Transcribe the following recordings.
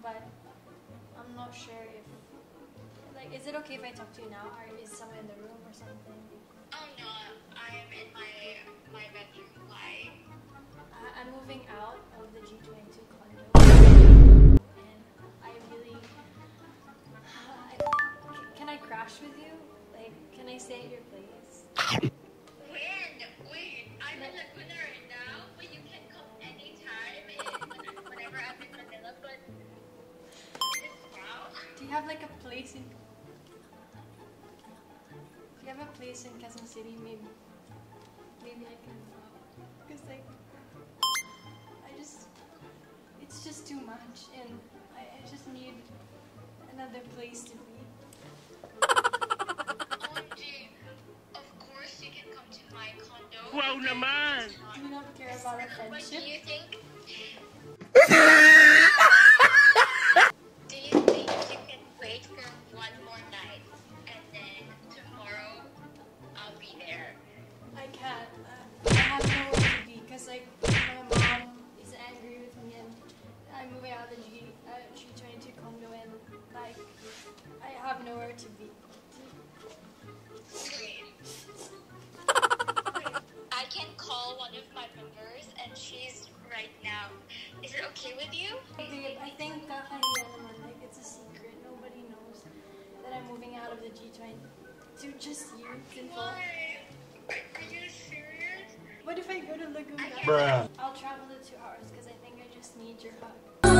but I'm not sure if... Like, is it okay if I talk to you now, or is someone in the room or something? Oh no, I'm in my bedroom. Why? I'm moving out of the G22 condo, and I really... can I crash with you? Like, can I stay at your place? When? Wait, I'm in Laguna right now, but you can come anytime whenever I'm in Manila, but wow. Do you have like a place in... Do you have a place in Quezon City? Maybe I can... Because like... It's just too much, and I just need another place to be. OMG, of course you can come to my condo. Wow naman! Do you not care about our What do friendship? you think? Do you think you can wait for one more night and then tomorrow I'll be there? I can't. I have nowhere to be because like my mom is angry with me, and I'm moving out of the G22 condo, and like I have nowhere to be. Wait. I can call one of my members and she's right now. Is it okay with you? Babe, I think kakahiya naman, like it's a secret. Nobody knows that I'm moving out of the G22. Just you, simple. Why? Are you serious? What if I go to Laguna? Bruh. I'll travel the 2 hours because I think I just need your hug. Of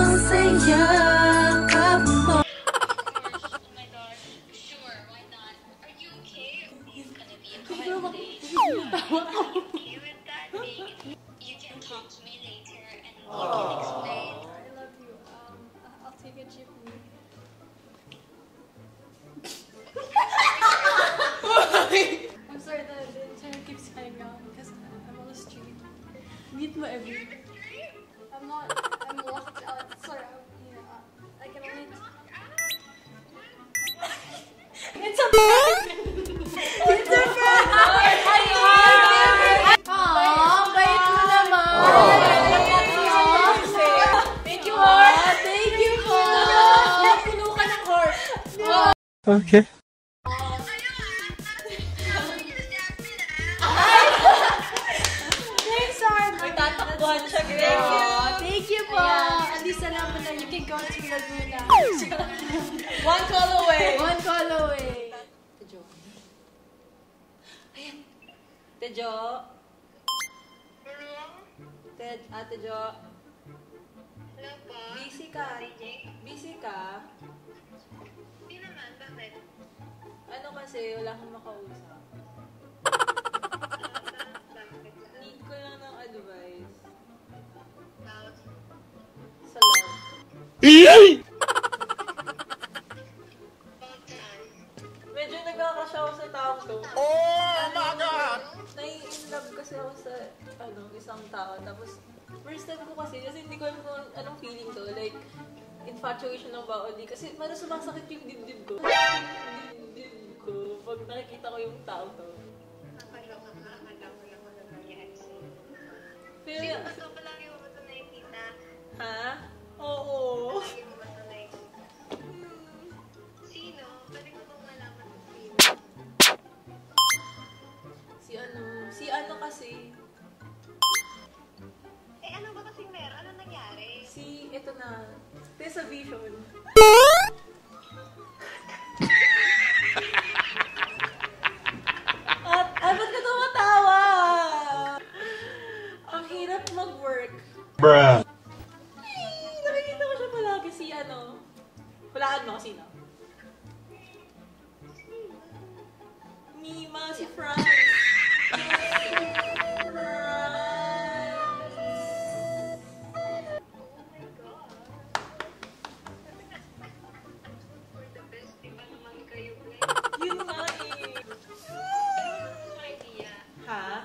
course. Oh my gosh. Sure, why not? Are you okay? He's gonna be a holiday. Okay with that thing? You can talk to me later and you can explain. I love you. I'll take a jeepney. I'm sorry, the internet keeps cutting out because I'm on the street. Meet mo everywhere. I'm locked out. Sorry, I can only... It's a It's a Aww, bait mo naman. Thank you, heart. Thank you, heart. Puno ka ng heart. Okay. Thanks, heart. Magtatakbuhan siya, Thank you po. At least alam mo na you can go to Laguna. One call away. One call away. Tejo. Ayan. Tejo. Ate Jo. Hello po? Busy ka? Busy ka? Hindi naman, bakit? Ano kasi, wala kang makausap. Bakit? Need ko lang ng advice. About Sa love. Medyo nagkakrush ako sa taong to. Oh my God! Nai-inlove kasi ako sa isang tao. Tapos, first time ko kasi hindi ko alam kung anong feeling to. Like, infatuation lang ba o di. Kasi parang sumasakit yung dibdib ko. Yung dibdib ko pag nakikita ko yung tao to. nakakaloka ka, akala ko lang ano nangyari sa'yo. Pero, Sino ba ito? Palagi mo ba ito nakikita? ha? Oo. Palagi mo ba ito nakikita? Sino? Pwede ko bang malaman kung sino? Si ano kasi, Eh, ano ba kasing meron? Ano nangyari? ito na, Tessa Vision. Ba't ka tumatawa? Ang hirap mag-work. Bruh. Ay, nakikita ko siya palagi hulaan mo, sino? Mima, si Franz. Yun nga eh. Ha?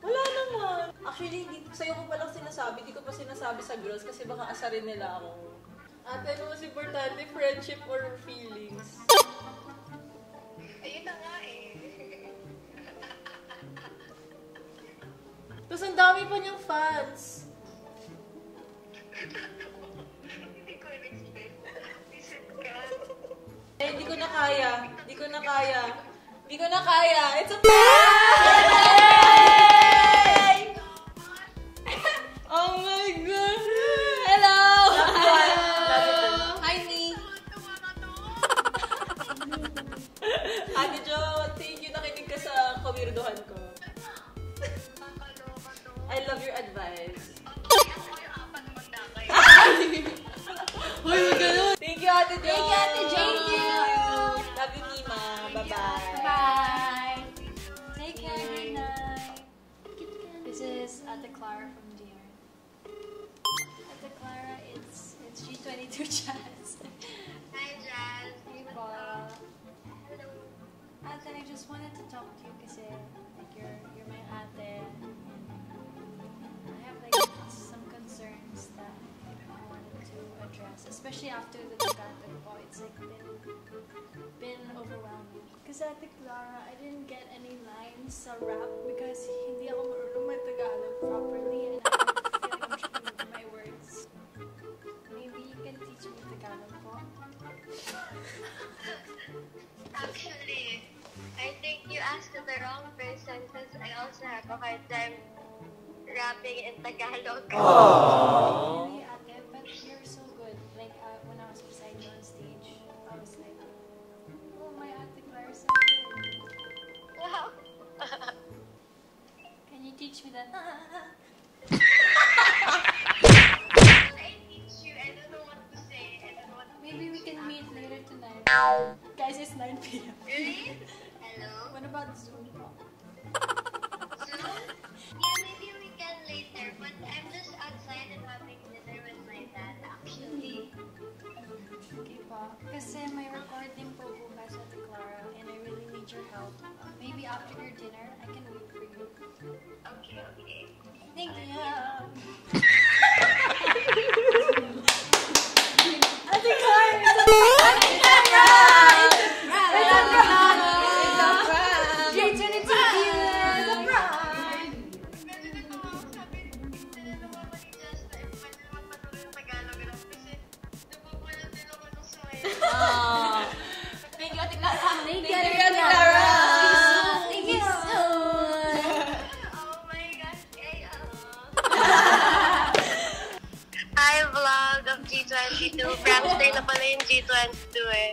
Wala naman. Actually, sa'yo ko palang sinasabi. Di ko pa sinasabi sa girls kasi baka asarin nila ako. Ate, ano mas importante? Friendship or feelings? Ayun na nga eh. Tapos ang dami pa niyang fans. Hindi ko rin Hindi ko na kaya. Hindi ko na kaya. Hindi ko na kaya. It's a prank! Oh my God! Hello! Hi, me. Ate Jo, thank you. Nakinig ka sa kawirduhan ko. I love your advice. Hoy, ganun. Thank you, Ate Jo. Thank you, Ate Jo. Thank you. Love you, Mima. Bye-bye. Bye. Take care. Good night. This is Ate Clara from DR. Ate Clara, it's G22 Jazz. Hi, Jazz. Hey, Paul. Hello. Ate, I just wanted to talk to you kasi like you're my ate. I have like some concerns that I wanted to address, especially after the Tagalog po. It's like been overwhelming. Kasi Ate Clara, I didn't get any lines sa rap because hindi ako marunong mag-Tagalog properly and I feel like I'm tripping over my words. Maybe you can teach me Tagalog po. Actually, I think you asked the wrong person because I also have a hard time rapping in Tagalog. Really, Ate, but you're so good. Like, when I was beside you on stage, I was like, oh, my Ate Clara's so good. Wow. Can you teach me that? I teach you. I don't know what to say. I don't know what to Maybe we can meet later tonight. Guys, it's 9 p.m. Really? Hello? What about Zoom po? Zoom? Yeah, maybe we can later. But I'm just outside and having dinner with my dad, actually. Okay po. Kasi may recording po bukas, Ate Clara, and I really need your help. Maybe after your dinner, I can wait for you. Okay, okay. Thank you. Ate Clara! Ate Clara! J22 is a prank! Kasi dito ako sabi, hindi na naman ni Jazz na pwede naman patuloy yung Tagalog lang kasi napapalan din ako nung sayo. Thank you, Ate Clara. Thank you, you, Ate Clara. Thank you so much. Oh my gosh, Hi, vlog of G22. Prankster na pala yung G22 eh.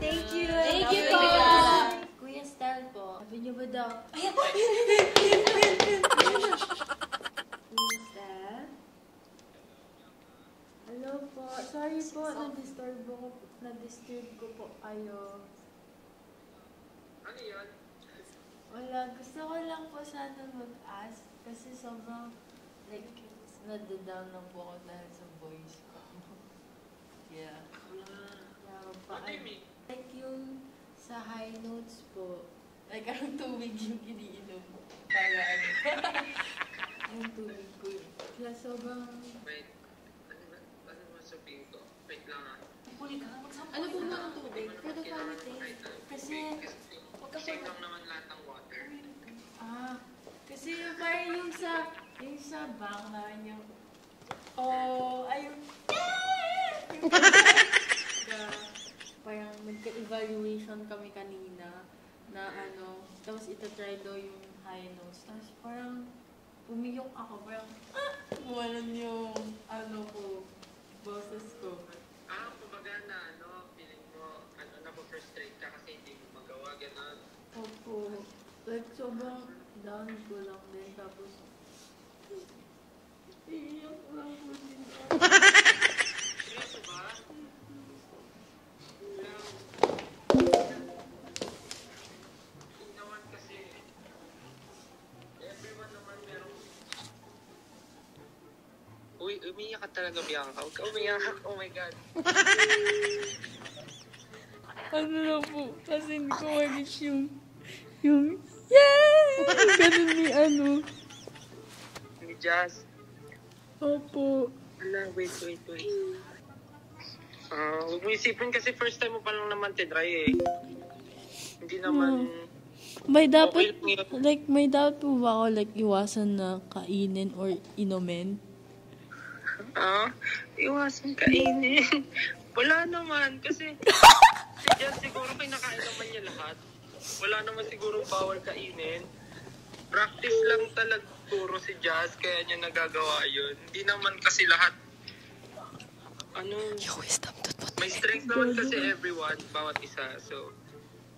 Thank you. Thank you po. po. Kuya Stel po. Sabi niyo ba daw? Ayan. Kuya Stel? Hello po. Sorry po, na-disturb ko po kayo. Ano yun? Wala, gusto ko lang po sana mag-ask kasi sobrang like nadadown na po ako dahil sa voice ko. Yeah. What do you mean? Like yung sa high notes po, like ang tubig yung iniinom para ano. Yung tubig ko yun. Kaya sobrang... Wait. Ano ba sabihin ko? Wait lang ah. Ano po ba ang tubig? For the funny thing, kasi... Same lang naman lahat ng water. Kasi yung parang yung sa bank namin yung... Oh, ayun. Parang nagka-evaluation kami kanina na ano, tapos itatry daw yung high notes. Tapos parang pumiyok ako, parang walan yung ano ko, boses ko. Kumbaga na feeling mo, na-frustrate ka kasi hindi mo magawa, gano'n. Opo. Like, sobrang down ko lang din. Tapos, iiyak lang ko din ako. Seryoso ba? Yung naman kasi, everyone naman merong... Uy, umiyak ka talaga, Bianca. Huwag ka umiyak. Oh my God. Ano lang po, kasi hindi ko ma-reach yung yay! Ganun ni ano. Ni Jazz. Opo. Wala, wait. Huwag mo isipin kasi first time mo pa lang naman tinry eh. Hindi naman... May dapat, Okay lang yun. like, may dapat po ba ako, like, iwasan na kainin or inumin? Iwasan kainin. Wala naman kasi Si Jan siguro kinakain naman niya lahat. Wala naman siguro bawal kainin. Practice lang talaga puro si Jazz, kaya niya nagagawa yun. Hindi naman kasi lahat, may strength naman kasi everyone, bawat isa. So,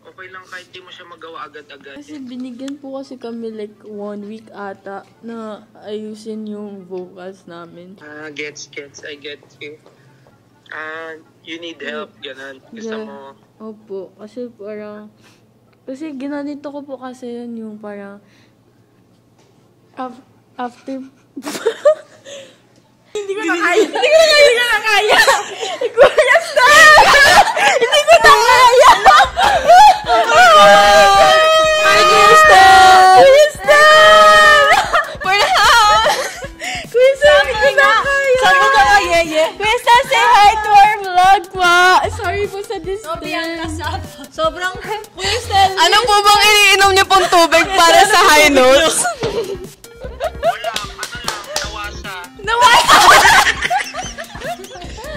okay lang kahit di mo siya magawa agad-agad. Kasi binigyan po kasi kami like 1 week ata na ayusin yung vocals namin. Gets. I get you. You need help, ganun. Gusto mo. Opo, kasi parang, kasi ginanito ko po kasi yun yung parang, after, hindi ko na kaya! Kuya Stan! Hindi ko na kaya! Kuya Stan! Kuya Stan! Kuya Stan, hindi ko na kaya! Sabi ka nga, Yeye. Kuya Stan, say hi to our vlog po! Sorry po sa distance. Sobrang, Kuya Stan. Ano po bang iniinom niyo pong tubig para sa high notes? Wala, nawasa.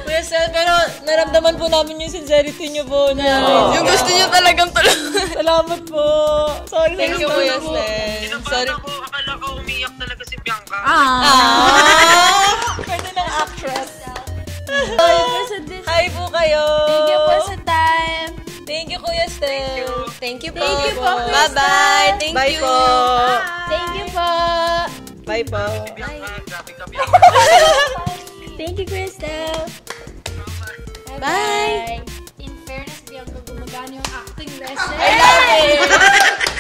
Kuya Stan, pero naramdaman po namin yung sincerity niyo po na. Yung gusto niyo talagang tulungan. Salamat po. Sorry. Thank you, Kuya Stan. Sorry. Akala ko umiyak talaga si Bianca. Pwede ng actress. Sorry po sa distance. Hi po kayo. Thank you po sa time. Thank you, Kuya Stan. Thank you po. Thank you po, Kuya Bye-bye. Thank Bye you. po. Thank you po. Bye po. Bianca, grabe ka Bianca. Thank you, Crystal. Bye. In fairness, Bianca, gumagana yung acting lesson. I love it.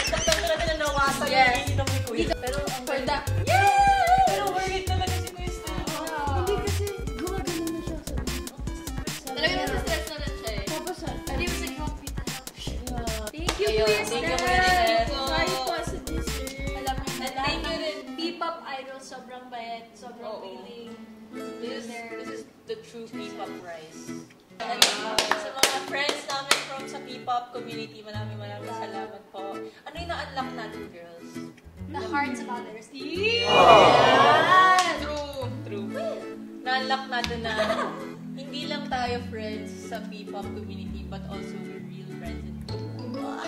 Saktang talaga na nawasa Yes. yung ininom ni Kuya. Pero ang ganda. Pero worth it talaga si Kuya Stan. Hindi kasi gumagana na siya. Talaga nasa-stress na rin siya eh. Tapos, hindi mo sa coffee na help siya. Thank you, Ayun, Kuya thank you, Stan. Kuya Stan. Sorry po sa dessert. Alam mo, And lahat thank you ng rin. P-pop idol, sobrang bait, sobrang Oo. willing. This is the true P-pop rice. Sa mga friends namin from sa P-pop community, maraming salamat po. Ano yung na-unlock natin, girls? The hearts of others. True. Na-unlock natin na hindi lang tayo friends sa P-pop community, but also we're real friends in P-pop.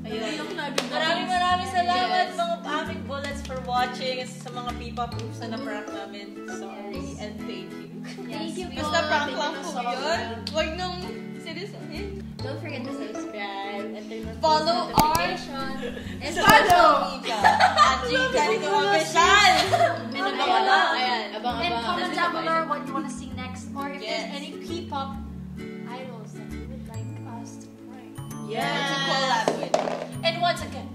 Ayun. Maraming salamat mga aming bullets for watching sa mga P-pop groups na na-prank namin. Sorry and thank you. Thank you po. Basta prank lang Thank you po so yun. much. Huwag nung seryosohin. Don't forget to subscribe and turn on Follow notification. And Follow! At Gika, dito official! And abangan lang. Ayan. And Abang-abang. comment down below what you want to see next, or if Yes. there's any P-pop idols that you would like us to prank. To collab with. And once again,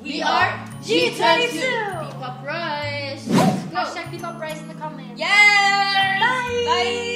We are G22! P-pop Rice. Hashtag P-pop Prize in the comments. Yes! Bye! Bye!